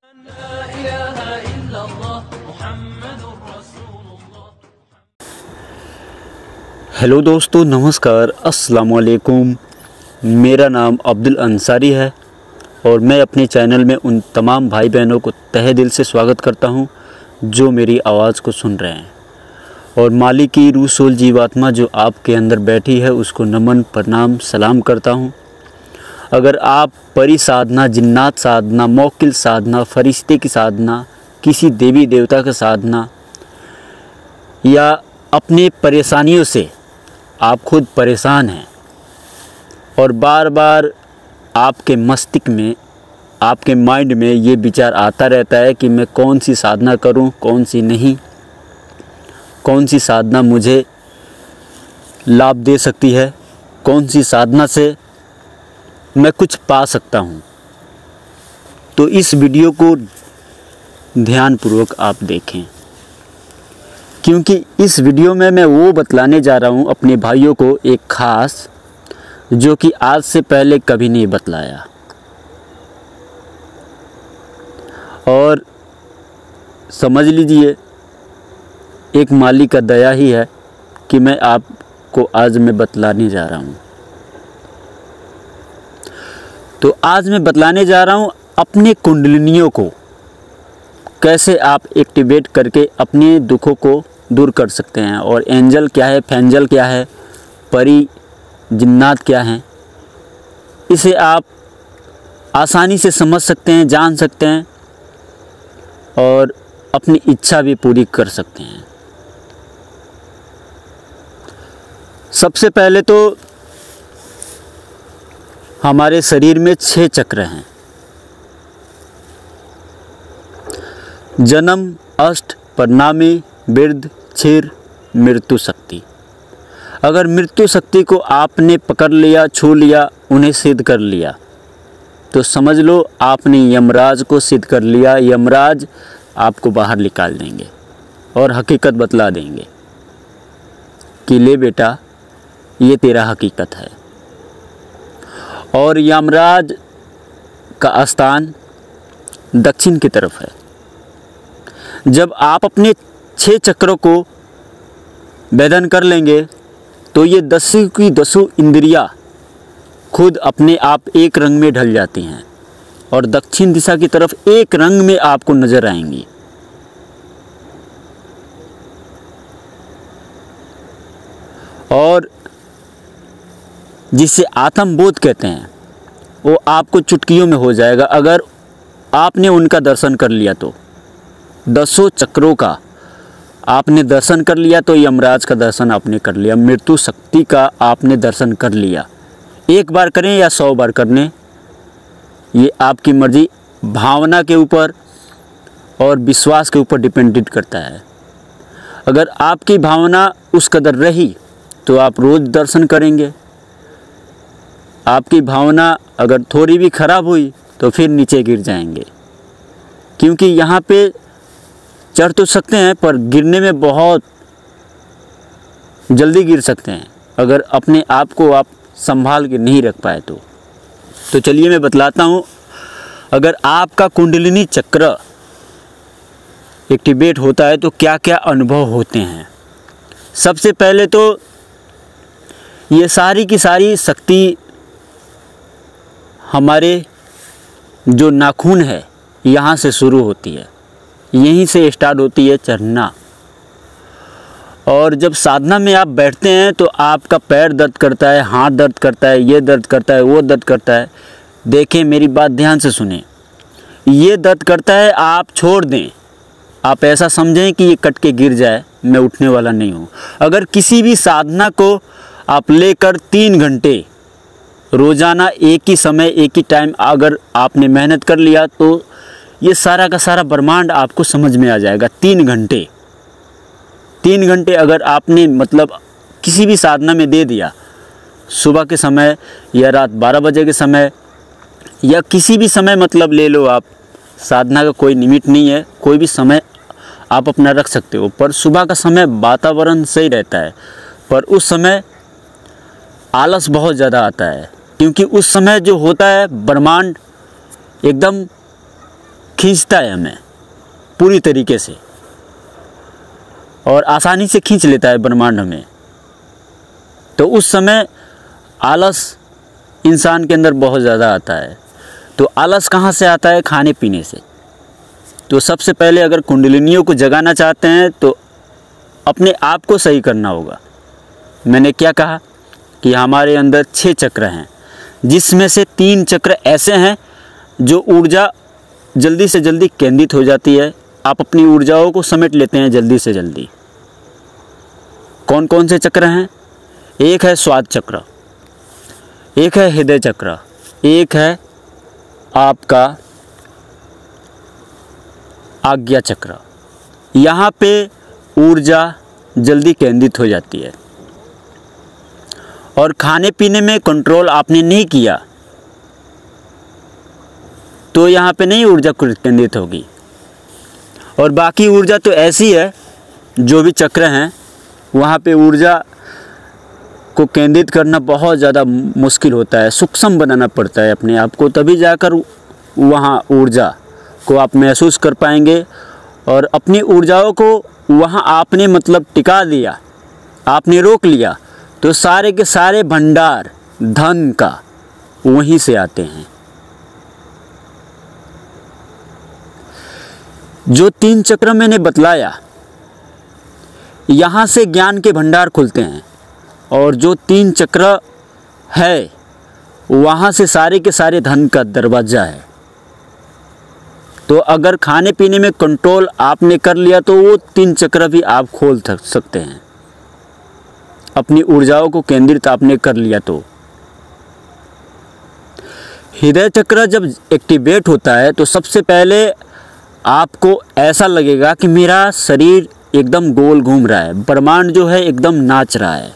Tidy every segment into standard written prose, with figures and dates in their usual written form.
Hello दोस्तों, नमस्कार, अस्सलाम वालेकुम। मेरा नाम अब्दुल अंसारी है और मैं अपने चैनल में उन तमाम भाई बहनों को तहे दिल से स्वागत करता हूं जो मेरी आवाज़ को सुन रहे हैं। और मालिक की रूह सोल जीवात्मा जो आपके अंदर बैठी है उसको नमन प्रणाम सलाम करता हूं। अगर आप परी साधना, जिन्नात साधना, मौकिल साधना, फरिश्ते की साधना, किसी देवी देवता का साधना या अपने परेशानियों से आप खुद परेशान हैं और बार बार आपके मस्तिष्क में, आपके माइंड में ये विचार आता रहता है कि मैं कौन सी साधना करूं, कौन सी नहीं, कौन सी साधना मुझे लाभ दे सकती है, कौन सी साधना से मैं कुछ पा सकता हूं। तो इस वीडियो को ध्यानपूर्वक आप देखें, क्योंकि इस वीडियो में मैं वो बतलाने जा रहा हूँ अपने भाइयों को एक ख़ास, जो कि आज से पहले कभी नहीं बतलाया। और समझ लीजिए एक मालिक का दया ही है कि मैं आपको आज मैं बतलाने जा रहा हूँ। तो आज मैं बतलाने जा रहा हूँ अपने कुंडलिनियों को कैसे आप एक्टिवेट करके अपने दुखों को दूर कर सकते हैं। और एंजल क्या है, फेंजल क्या है, परी जिन्नात क्या हैं, इसे आप आसानी से समझ सकते हैं, जान सकते हैं और अपनी इच्छा भी पूरी कर सकते हैं। सबसे पहले तो हमारे शरीर में 6 चक्र हैं: जन्म, अष्ट, परिणामी, वृद्ध, क्षीर, मृत्यु शक्ति। अगर मृत्यु शक्ति को आपने पकड़ लिया, छू लिया, उन्हें सिद्ध कर लिया तो समझ लो आपने यमराज को सिद्ध कर लिया। यमराज आपको बाहर निकाल देंगे और हकीकत बतला देंगे कि ले बेटा ये तेरा हकीकत है। और यमराज का स्थान दक्षिण की तरफ है। जब आप अपने 6 चक्रों को भेदन कर लेंगे तो ये 10 की 10 इंद्रियां खुद अपने आप एक रंग में ढल जाती हैं और दक्षिण दिशा की तरफ एक रंग में आपको नजर आएंगी। और जिसे आत्मबोध कहते हैं वो आपको चुटकियों में हो जाएगा अगर आपने उनका दर्शन कर लिया तो। 10 चक्रों का आपने दर्शन कर लिया तो यमराज का दर्शन आपने कर लिया, मृत्यु शक्ति का आपने दर्शन कर लिया। एक बार करें या 100 बार करने, ये आपकी मर्जी, भावना के ऊपर और विश्वास के ऊपर डिपेंडेंट करता है। अगर आपकी भावना उस कदर रही तो आप रोज़ दर्शन करेंगे। आपकी भावना अगर थोड़ी भी खराब हुई तो फिर नीचे गिर जाएंगे, क्योंकि यहाँ पे चढ़ तो सकते हैं पर गिरने में बहुत जल्दी गिर सकते हैं अगर अपने आप को आप संभाल के नहीं रख पाए तो चलिए मैं बतलाता हूँ। अगर आपका कुंडलिनी चक्र एक्टिवेट होता है तो क्या क्या अनुभव होते हैं। सबसे पहले तो ये सारी की सारी शक्ति हमारे जो नाखून है यहाँ से शुरू होती है, यहीं से स्टार्ट होती है चढ़ना। और जब साधना में आप बैठते हैं तो आपका पैर दर्द करता है, हाथ दर्द करता है, ये दर्द करता है, वो दर्द करता है। देखें, मेरी बात ध्यान से सुने। ये दर्द करता है आप छोड़ दें, आप ऐसा समझें कि ये कट के गिर जाए, मैं उठने वाला नहीं हूँ। अगर किसी भी साधना को आप लेकर 3 घंटे रोज़ाना एक ही समय, एक ही टाइम अगर आपने मेहनत कर लिया तो ये सारा का सारा ब्रह्मांड आपको समझ में आ जाएगा। 3 घंटे अगर आपने मतलब किसी भी साधना में दे दिया, सुबह के समय या रात 12 बजे के समय या किसी भी समय, मतलब ले लो आप, साधना का कोई लिमिट नहीं है, कोई भी समय आप अपना रख सकते हो। पर सुबह का समय वातावरण सही रहता है, पर उस समय आलस बहुत ज़्यादा आता है, क्योंकि उस समय जो होता है ब्रह्मांड एकदम खींचता है हमें पूरी तरीके से और आसानी से खींच लेता है ब्रह्मांड हमें, तो उस समय आलस इंसान के अंदर बहुत ज़्यादा आता है। तो आलस कहाँ से आता है? खाने पीने से। तो सबसे पहले अगर कुंडलिनियों को जगाना चाहते हैं तो अपने आप को सही करना होगा। मैंने क्या कहा कि हमारे अंदर 6 चक्र हैं, जिसमें से 3 चक्र ऐसे हैं जो ऊर्जा जल्दी से जल्दी केंद्रित हो जाती है। आप अपनी ऊर्जाओं को समेट लेते हैं जल्दी से जल्दी। कौन कौन से चक्र हैं? एक है स्वाद चक्र, एक है हृदय चक्र, एक है आपका आज्ञा चक्र। यहाँ पे ऊर्जा जल्दी केंद्रित हो जाती है। और खाने पीने में कंट्रोल आपने नहीं किया तो यहाँ पे नहीं ऊर्जा केंद्रित होगी। और बाकी ऊर्जा तो ऐसी है, जो भी चक्र हैं वहाँ पे ऊर्जा को केंद्रित करना बहुत ज़्यादा मुश्किल होता है, सूक्ष्म बनाना पड़ता है अपने आप को, तभी जाकर वहाँ ऊर्जा को आप महसूस कर पाएंगे। और अपनी ऊर्जाओं को वहाँ आपने मतलब टिका दिया, आपने रोक लिया, तो सारे के सारे भंडार धन का वहीं से आते हैं। जो 3 चक्र मैंने बतलाया, यहाँ से ज्ञान के भंडार खुलते हैं। और जो 3 चक्र है वहाँ से सारे के सारे धन का दरवाज़ा है। तो अगर खाने पीने में कंट्रोल आपने कर लिया तो वो 3 चक्र भी आप खोल सकते हैं। अपनी ऊर्जाओं को केंद्रित आपने कर लिया तो। हृदय चक्र जब एक्टिवेट होता है तो सबसे पहले आपको ऐसा लगेगा कि मेरा शरीर एकदम गोल घूम रहा है, ब्रह्मांड जो है एकदम नाच रहा है।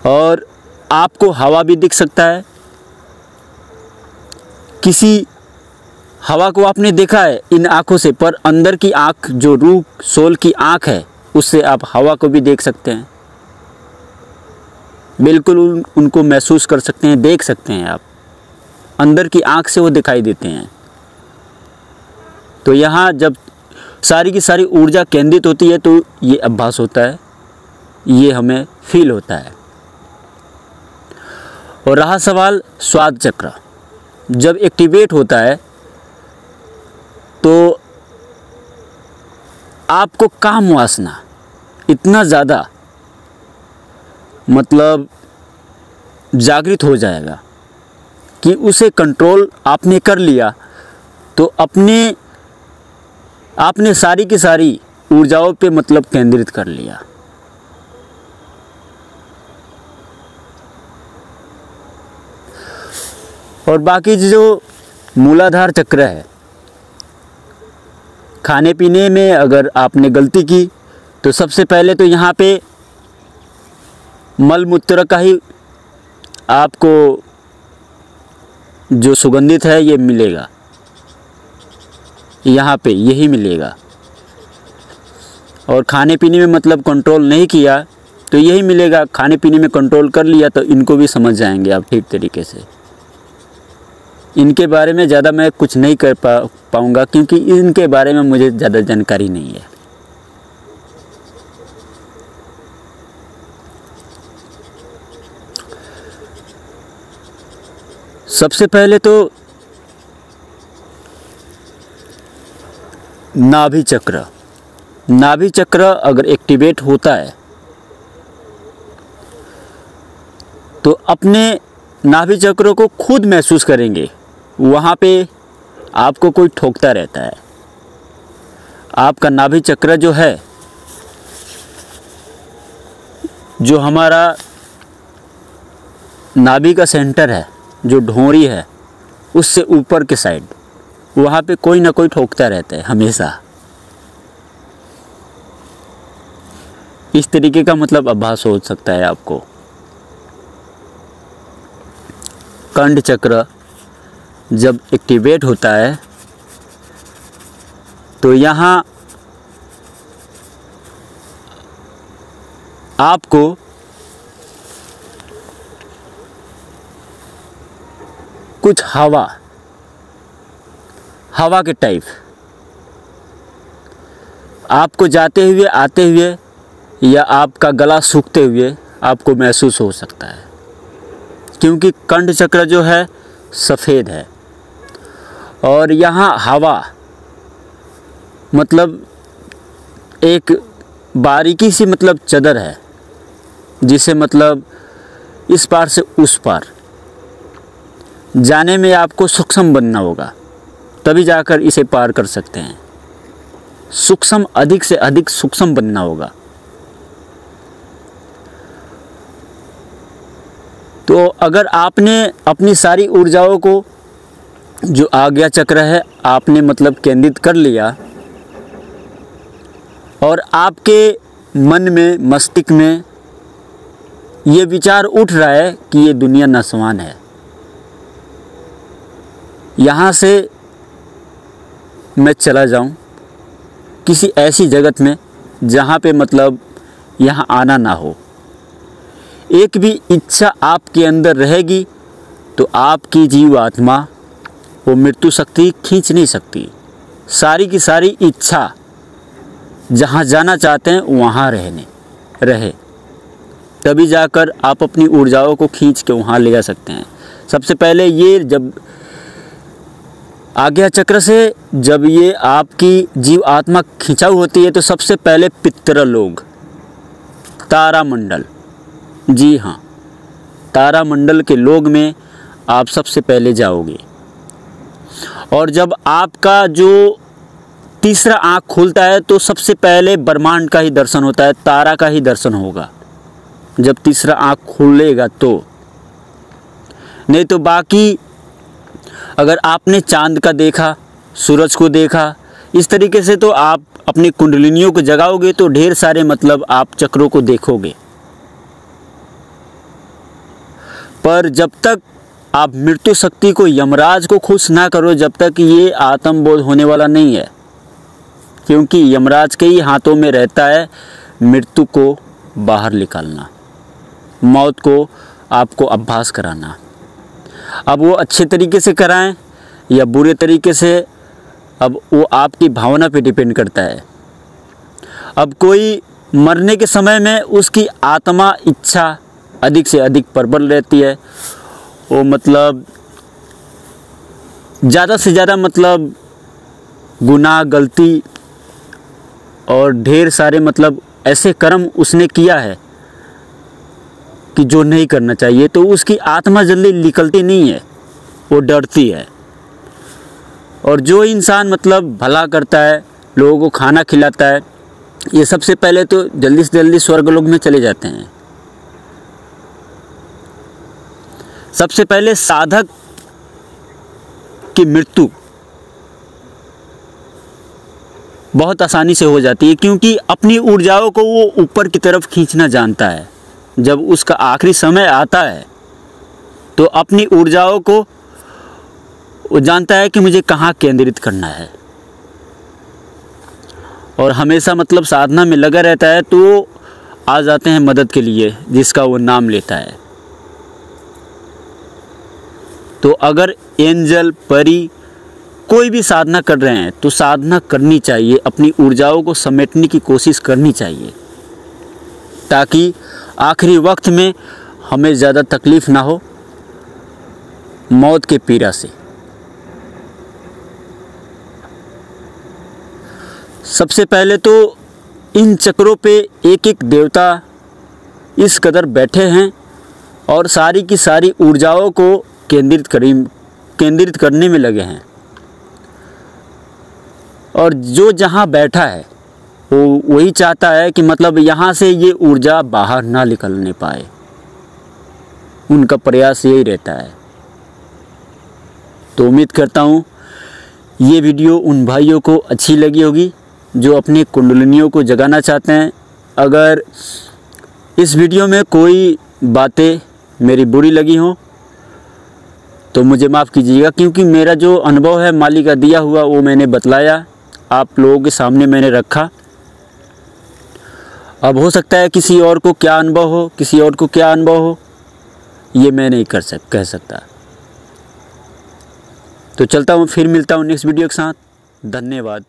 और आपको हवा भी दिख सकता है। किसी हवा को आपने देखा है इन आँखों से, पर अंदर की आँख जो रूह सोल की आँख है उससे आप हवा को भी देख सकते हैं। बिल्कुल उनको महसूस कर सकते हैं, देख सकते हैं आप। अंदर की आँख से वो दिखाई देते हैं। तो यहाँ जब सारी की सारी ऊर्जा केंद्रित होती है तो ये अभ्यास होता है, ये हमें फील होता है। और रहा सवाल स्वाद चक्र, जब एक्टिवेट होता है तो आपको काम वासना इतना ज़्यादा मतलब जागृत हो जाएगा कि उसे कंट्रोल आपने कर लिया, तो आपने सारी की सारी ऊर्जाओं पे मतलब केंद्रित कर लिया। और बाकी जो मूलाधार चक्र है, खाने पीने में अगर आपने गलती की तो सबसे पहले तो यहाँ पे मल मूत्र का ही आपको जो सुगंधित है ये मिलेगा, यहाँ पे यही मिलेगा। और खाने पीने में मतलब कंट्रोल नहीं किया तो यही मिलेगा। खाने पीने में कंट्रोल कर लिया तो इनको भी समझ जाएंगे आप ठीक तरीके से। इनके बारे में ज़्यादा मैं कुछ नहीं कर पाऊँगा क्योंकि इनके बारे में मुझे ज़्यादा जानकारी नहीं है। सबसे पहले तो नाभि चक्र, नाभि चक्र अगर एक्टिवेट होता है तो अपने नाभि चक्र को खुद महसूस करेंगे। वहाँ पे आपको कोई ठोकता रहता है। आपका नाभि चक्र जो है, जो हमारा नाभि का सेंटर है, जो ढोंरी है, उससे ऊपर के साइड वहाँ पे कोई ना कोई ठोकता रहता है हमेशा। इस तरीके का मतलब आभास हो सकता है आपको। कंठ चक्र जब एक्टिवेट होता है तो यहाँ आपको कुछ हवा हवा के टाइप आपको जाते हुए आते हुए या आपका गला सूखते हुए आपको महसूस हो सकता है, क्योंकि कंठ चक्र जो है सफ़ेद है और यहाँ हवा मतलब एक बारीकी सी मतलब चादर है, जिसे मतलब इस पार से उस पार जाने में आपको सूक्ष्म बनना होगा, तभी जाकर इसे पार कर सकते हैं। सूक्ष्म, अधिक से अधिक सूक्ष्म बनना होगा। तो अगर आपने अपनी सारी ऊर्जाओं को जो आज्ञा चक्र है आपने मतलब केंद्रित कर लिया और आपके मन में, मस्तिष्क में ये विचार उठ रहा है कि ये दुनिया नासवान है, यहाँ से मैं चला जाऊँ किसी ऐसी जगत में जहाँ पे मतलब यहाँ आना ना हो। एक भी इच्छा आपके अंदर रहेगी तो आपकी जीव आत्मा वो मृत्यु शक्ति खींच नहीं सकती। सारी की सारी इच्छा जहाँ जाना चाहते हैं वहाँ रहे, तभी जाकर आप अपनी ऊर्जाओं को खींच के वहाँ ले जा सकते हैं। सबसे पहले ये जब आज्ञा चक्र से जब ये आपकी जीव आत्मा खिंचाऊ होती है तो सबसे पहले पितृलोक, तारामंडल, जी हाँ, तारामंडल के लोक में आप सबसे पहले जाओगे। और जब आपका जो तीसरा आँख खुलता है तो सबसे पहले ब्रह्मांड का ही दर्शन होता है, तारा का ही दर्शन होगा जब तीसरा आँख खुलेगा तो। नहीं तो बाकी अगर आपने चांद का देखा, सूरज को देखा, इस तरीके से तो आप अपनी कुंडलिनियों को जगाओगे तो ढेर सारे मतलब आप चक्रों को देखोगे। पर जब तक आप मृत्यु शक्ति को, यमराज को खुश ना करो, जब तक ये आत्मबोध होने वाला नहीं है, क्योंकि यमराज के ही हाथों में रहता है मृत्यु को बाहर निकालना, मौत को आपको अभ्यास कराना। अब वो अच्छे तरीके से कराएं या बुरे तरीके से, अब वो आपकी भावना पे डिपेंड करता है। अब कोई मरने के समय में उसकी आत्मा इच्छा अधिक से अधिक प्रबल रहती है, वो मतलब ज़्यादा से ज़्यादा मतलब गुनाह, गलती और ढेर सारे मतलब ऐसे कर्म उसने किया है कि जो नहीं करना चाहिए, तो उसकी आत्मा जल्दी निकलती नहीं है, वो डरती है। और जो इंसान मतलब भला करता है, लोगों को खाना खिलाता है, ये सबसे पहले तो जल्दी से जल्दी स्वर्गलोक में चले जाते हैं। सबसे पहले साधक की मृत्यु बहुत आसानी से हो जाती है, क्योंकि अपनी ऊर्जाओं को वो ऊपर की तरफ खींचना जानता है। जब उसका आखिरी समय आता है तो अपनी ऊर्जाओं को वो जानता है कि मुझे कहाँ केंद्रित करना है, और हमेशा मतलब साधना में लगा रहता है, तो आ जाते हैं मदद के लिए जिसका वो नाम लेता है। तो अगर एंजल, परी कोई भी साधना कर रहे हैं तो साधना करनी चाहिए, अपनी ऊर्जाओं को समेटने की कोशिश करनी चाहिए, ताकि आखिरी वक्त में हमें ज़्यादा तकलीफ़ ना हो मौत के पीड़ा से। सबसे पहले तो इन चक्रों पे एक एक देवता इस कदर बैठे हैं और सारी की सारी ऊर्जाओं को केंद्रित करने में लगे हैं, और जो जहाँ बैठा है वो वही चाहता है कि मतलब यहाँ से ये ऊर्जा बाहर ना निकलने पाए। उनका प्रयास यही रहता है। तो उम्मीद करता हूँ ये वीडियो उन भाइयों को अच्छी लगी होगी जो अपनी कुंडलिनियों को जगाना चाहते हैं। अगर इस वीडियो में कोई बातें मेरी बुरी लगी हों तो मुझे माफ़ कीजिएगा, क्योंकि मेरा जो अनुभव है मालिक का दिया हुआ वो मैंने बतलाया, आप लोगों के सामने मैंने रखा। अब हो सकता है किसी और को क्या अनुभव हो, किसी और को क्या अनुभव हो, ये मैं नहीं कह सकता। तो चलता हूँ, फिर मिलता हूँ नेक्स्ट वीडियो के साथ। धन्यवाद।